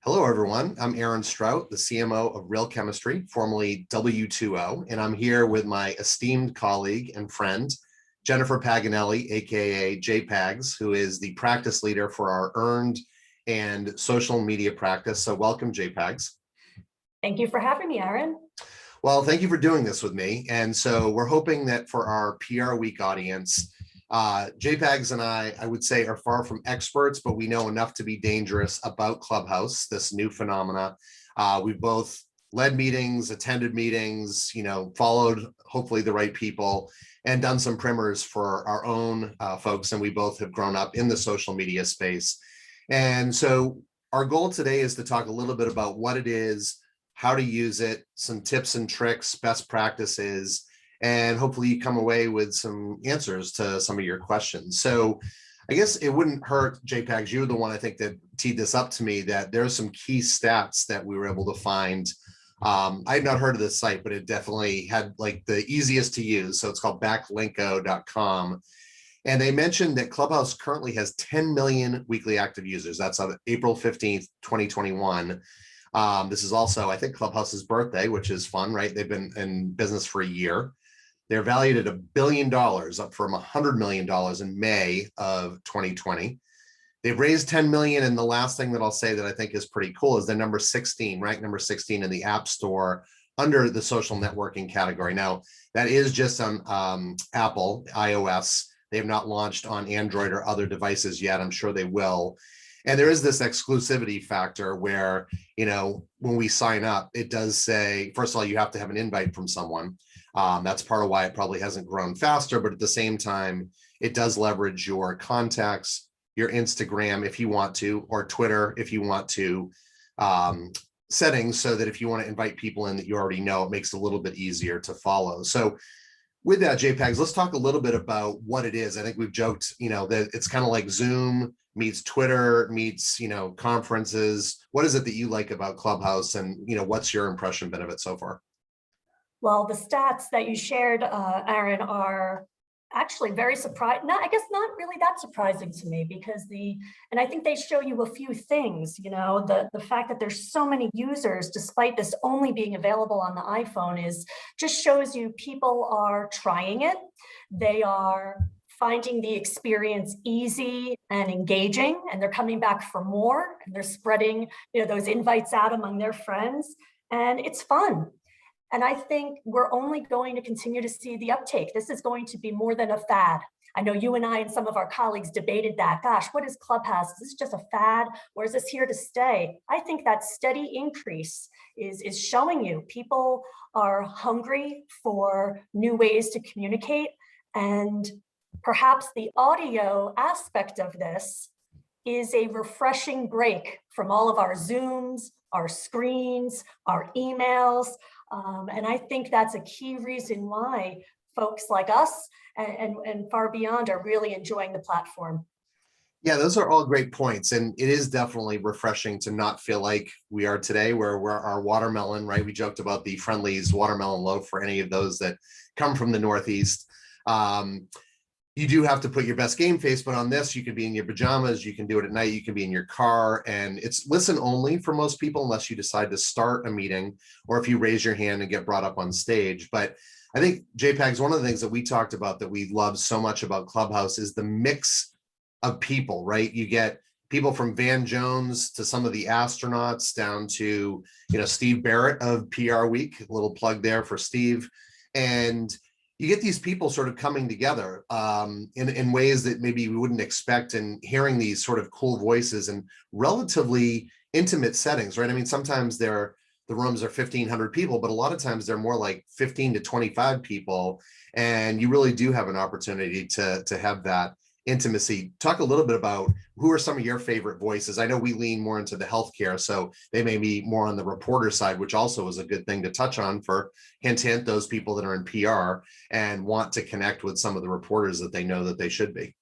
Hello, everyone. I'm Aaron Strout, the CMO of Real Chemistry, formerly W2O, and I'm here with my esteemed colleague and friend, Jennifer Paganelli, aka JPags, who is the practice leader for our earned and social media practice. So welcome, JPags. Thank you for having me, Aaron. Well, thank you for doing this with me. And so we're hoping that for our PRWeek audience, JPags and I would say, are far from experts, but we know enough to be dangerous about Clubhouse, this new phenomena. We've both led meetings, attended meetings, followed hopefully the right people, and done some primers for our own folks. And we both have grown up in the social media space. And so our goal today is to talk a little bit about what it is, how to use it, some tips and tricks, best practices, and hopefully you come away with some answers to some of your questions. So I guess it wouldn't hurt, JPags, you're the one I think that teed this up to me, that there's some key stats that we were able to find. I had not heard of this site, but it definitely had like the easiest to use. So it's called backlinko.com. And they mentioned that Clubhouse currently has 10 million weekly active users. That's on April 15th, 2021. This is also, I think, Clubhouse's birthday, which is fun, right? They've been in business for a year. They're valued at $1 billion, up from $100 million in May of 2020. They've raised 10 million. And the last thing that I'll say that I think is pretty cool is they're number 16, ranked number 16 in the App Store under the social networking category. Now, that is just on Apple, iOS. They have not launched on Android or other devices yet. I'm sure they will. And there is this exclusivity factor where, when we sign up, it does say, first of all, you have to have an invite from someone. That's part of why it probably hasn't grown faster, but at the same time, it does leverage your contacts, your Instagram if you want to, or Twitter if you want to, settings so that if you want to invite people in that you already know, it makes it a little bit easier to follow. So with that, JPags, let's talk a little bit about what it is. I think we've joked, that it's kind of like Zoom meets Twitter meets, conferences. What is it that you like about Clubhouse, and, what's your impression been of it so far? Well, the stats that you shared, Aaron, are actually very surprising. I guess not really that surprising to me, because and I think they show you a few things, the fact that there's so many users, despite this only being available on the iPhone, just shows you people are trying it. They are finding the experience easy and engaging, and they're coming back for more, and they're spreading, those invites out among their friends, and it's fun. And I think we're only going to continue to see the uptake. This is going to be more than a fad. I know you and I and some of our colleagues debated that. Gosh, what is Clubhouse? Is this just a fad, or is this here to stay? I think that steady increase is showing you people are hungry for new ways to communicate. And perhaps the audio aspect of this is a refreshing break from all of our Zooms, our screens, our emails. And I think that's a key reason why folks like us and far beyond are really enjoying the platform. Yeah, those are all great points. And it is definitely refreshing to not feel like we are today, where we're our watermelon, right? We joked about the Friendly's watermelon loaf for any of those that come from the Northeast. You do have to put your best game face, but on this, you can be in your pajamas, you can do it at night, you can be in your car, and it's listen only for most people, unless you decide to start a meeting, or if you raise your hand and get brought up on stage. But I think, JPags, one of the things that we talked about that we love so much about Clubhouse is the mix of people, right? You get people from Van Jones to some of the astronauts down to, Steve Barrett of PRWeek, a little plug there for Steve. And you get these people sort of coming together in ways that maybe we wouldn't expect, and hearing these sort of cool voices in relatively intimate settings, right? I mean, sometimes the rooms are 1,500 people, but a lot of times they're more like 15 to 25 people. And you really do have an opportunity to have that intimacy. Talk a little bit about who are some of your favorite voices. I know we lean more into the healthcare, so they may be more on the reporter side, which also is a good thing to touch on for hint, those people that are in PR and want to connect with some of the reporters that they know that they should be.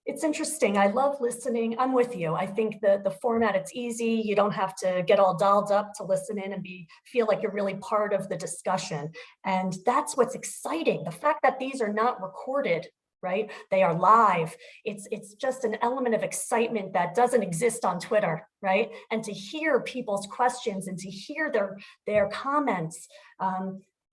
It's interesting. I love listening. I'm with you. I think the format, it's easy. You don't have to get all dolled up to listen in and feel like you're really part of the discussion. And that's what's exciting. The fact that these are not recorded right? They are live. It's just an element of excitement that doesn't exist on Twitter, right? And to hear people's questions and to hear their comments,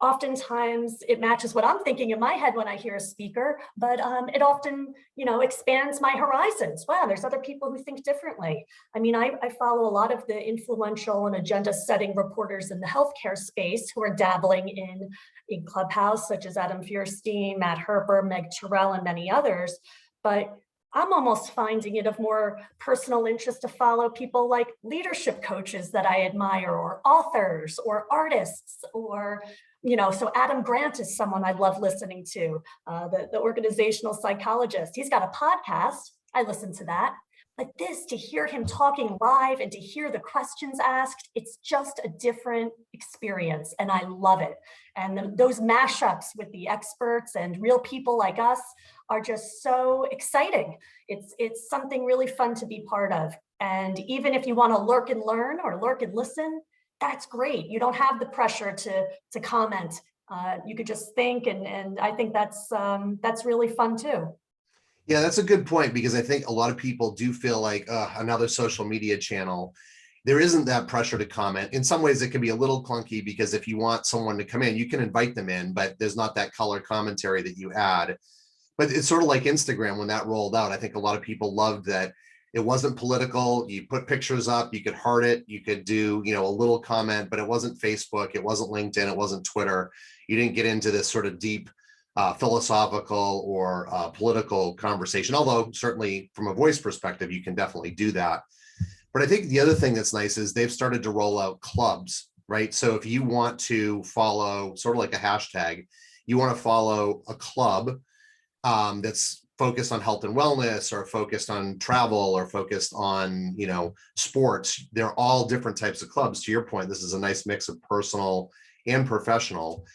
oftentimes it matches what I'm thinking in my head when I hear a speaker, but it often, expands my horizons. Wow, there's other people who think differently. I mean, I follow a lot of the influential and agenda setting reporters in the healthcare space who are dabbling in Clubhouse, such as Adam Feuerstein, Matt Herber, Meg Terrell, and many others. But I'm almost finding it of more personal interest to follow people like leadership coaches that I admire, or authors, or artists, or so Adam Grant is someone I love listening to, the organizational psychologist. He's got a podcast. I listen to that. But to hear him talking live and to hear the questions asked, it's just a different experience, and I love it. And those mashups with the experts and real people like us are just so exciting. It's something really fun to be part of. And even if you want to lurk and learn or lurk and listen, that's great. You don't have the pressure to comment. You could just think, and I think that's really fun too. Yeah, that's a good point, because I think a lot of people do feel like another social media channel. There isn't that pressure to comment. In some ways, it can be a little clunky, because if you want someone to come in, you can invite them in, but there's not that color commentary that you add. But it's sort of like Instagram when that rolled out. I think a lot of people loved that it wasn't political. You put pictures up, you could heart it, you could do, a little comment, but it wasn't Facebook, it wasn't LinkedIn, it wasn't Twitter. You didn't get into this sort of deep philosophical or political conversation, although certainly from a voice perspective, you can definitely do that. But I think the other thing that's nice is they've started to roll out clubs, right? So if you want to follow, sort of like a hashtag, you want to follow a club that's focused on health and wellness, or focused on travel, or focused on, sports. They're all different types of clubs. To your point, this is a nice mix of personal and professional.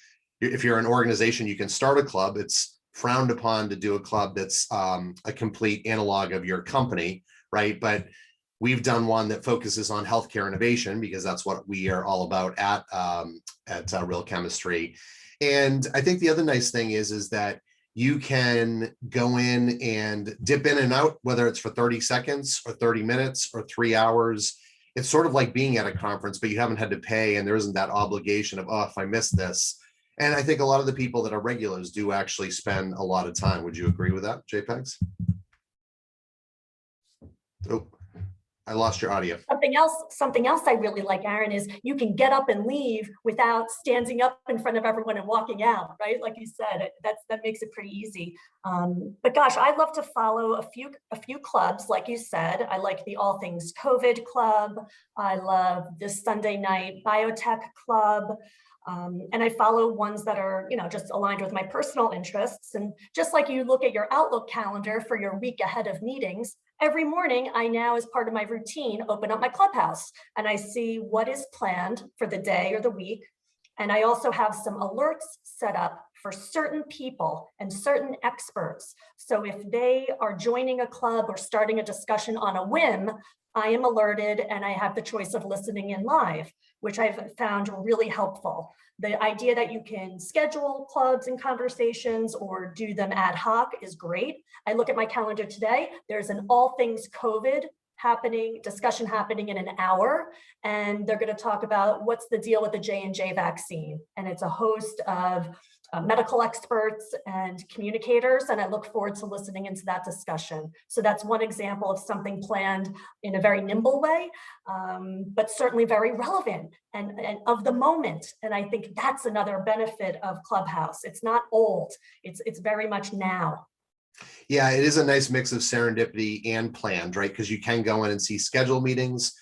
If you're an organization, you can start a club. It's frowned upon to do a club that's a complete analog of your company, right? But we've done one that focuses on healthcare innovation, because that's what we are all about at Real Chemistry. And I think the other nice thing is that you can go in and dip in and out, whether it's for 30 seconds or 30 minutes or 3 hours. It's sort of like being at a conference, but you haven't had to pay, and there isn't that obligation of, if I miss this. And I think a lot of the people that are regulars do actually spend a lot of time. Would you agree with that, JPEGs? Oh, I lost your audio. Something else I really like, Aaron, is you can get up and leave without standing up in front of everyone and walking out, right? Like you said, that makes it pretty easy. But gosh, I love to follow a few clubs, like you said. I like the All Things COVID Club. I love this Sunday night Biotech Club. And I follow ones that are, just aligned with my personal interests. And just like you look at your Outlook calendar for your week ahead of meetings, every morning I now, as part of my routine, open up my Clubhouse and I see what is planned for the day or the week. And I also have some alerts set up for certain people and certain experts. So if they are joining a club or starting a discussion on a whim, I am alerted and I have the choice of listening in live, which I've found really helpful. The idea that you can schedule clubs and conversations or do them ad hoc is great. I look at my calendar today, there's an all things COVID discussion happening in an hour, and they're going to talk about what's the deal with the J&J vaccine. And it's a host of medical experts and communicators, and I look forward to listening into that discussion. So that's one example of something planned in a very nimble way, but certainly very relevant and of the moment. And I think that's another benefit of Clubhouse. It's not old, it's very much now. Yeah, it is a nice mix of serendipity and planned, right? Because you can go in and see scheduled meetings.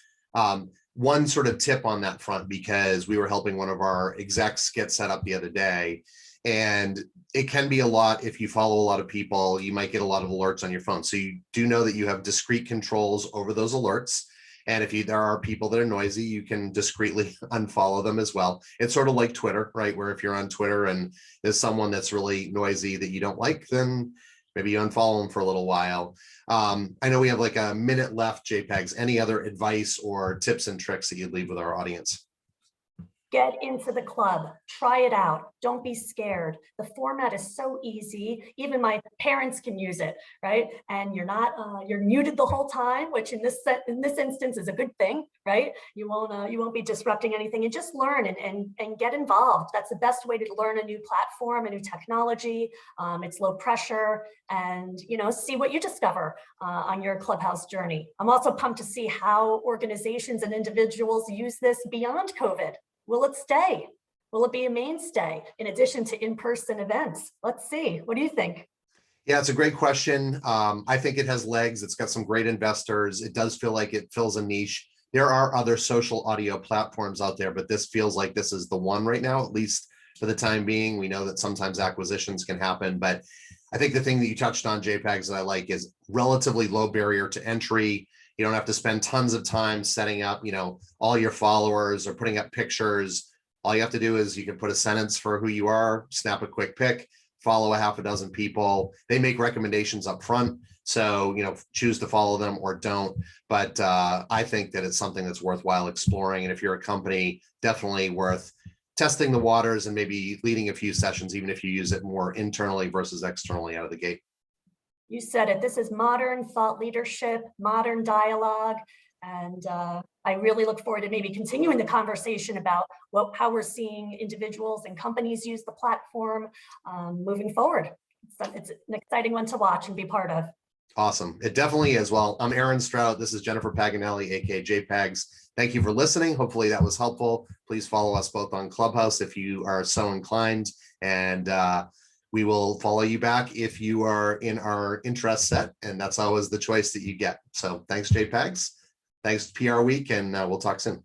One sort of tip on that front, because we were helping one of our execs get set up the other day, and it can be a lot. If you follow a lot of people, you might get a lot of alerts on your phone. So you do know that you have discrete controls over those alerts. And if there are people that are noisy, you can discreetly unfollow them as well. It's sort of like Twitter, right? Where if you're on Twitter and there's someone that's really noisy that you don't like, then maybe you unfollow them for a little while. I know we have like a minute left, JPEGs. Any other advice or tips and tricks that you'd leave with our audience? Get into the club, try it out. Don't be scared. The format is so easy. Even my parents can use it, right? And you're muted the whole time, which in this instance is a good thing, right? You won't be disrupting anything, and just learn and get involved. That's the best way to learn a new platform, a new technology. It's low pressure, and see what you discover on your Clubhouse journey. I'm also pumped to see how organizations and individuals use this beyond COVID. Will it stay? Will it be a mainstay in addition to in-person events? Let's see. What do you think? Yeah, it's a great question. I think it has legs. It's got some great investors. It does feel like it fills a niche. There are other social audio platforms out there, but this feels like this is the one right now, at least for the time being. We know that sometimes acquisitions can happen, but I think the thing that you touched on, JPEGs, that I like is relatively low barrier to entry. You don't have to spend tons of time setting up, all your followers or putting up pictures. All you have to do is you can put a sentence for who you are, snap a quick pic, follow a half a dozen people. They make recommendations up front. So, choose to follow them or don't. But I think that it's something that's worthwhile exploring. And if you're a company, definitely worth testing the waters and maybe leading a few sessions, even if you use it more internally versus externally out of the gate. You said it. This is modern thought leadership, modern dialogue. And I really look forward to maybe continuing the conversation about how we're seeing individuals and companies use the platform moving forward. It's an exciting one to watch and be part of. Awesome. It definitely is. Well, I'm Aaron Strout. This is Jennifer Paganelli, aka JPEGs. Thank you for listening. Hopefully that was helpful. Please follow us both on Clubhouse if you are so inclined. And we will follow you back if you are in our interest set. And that's always the choice that you get. So thanks, JPEGs. Thanks, PRWeek, and we'll talk soon.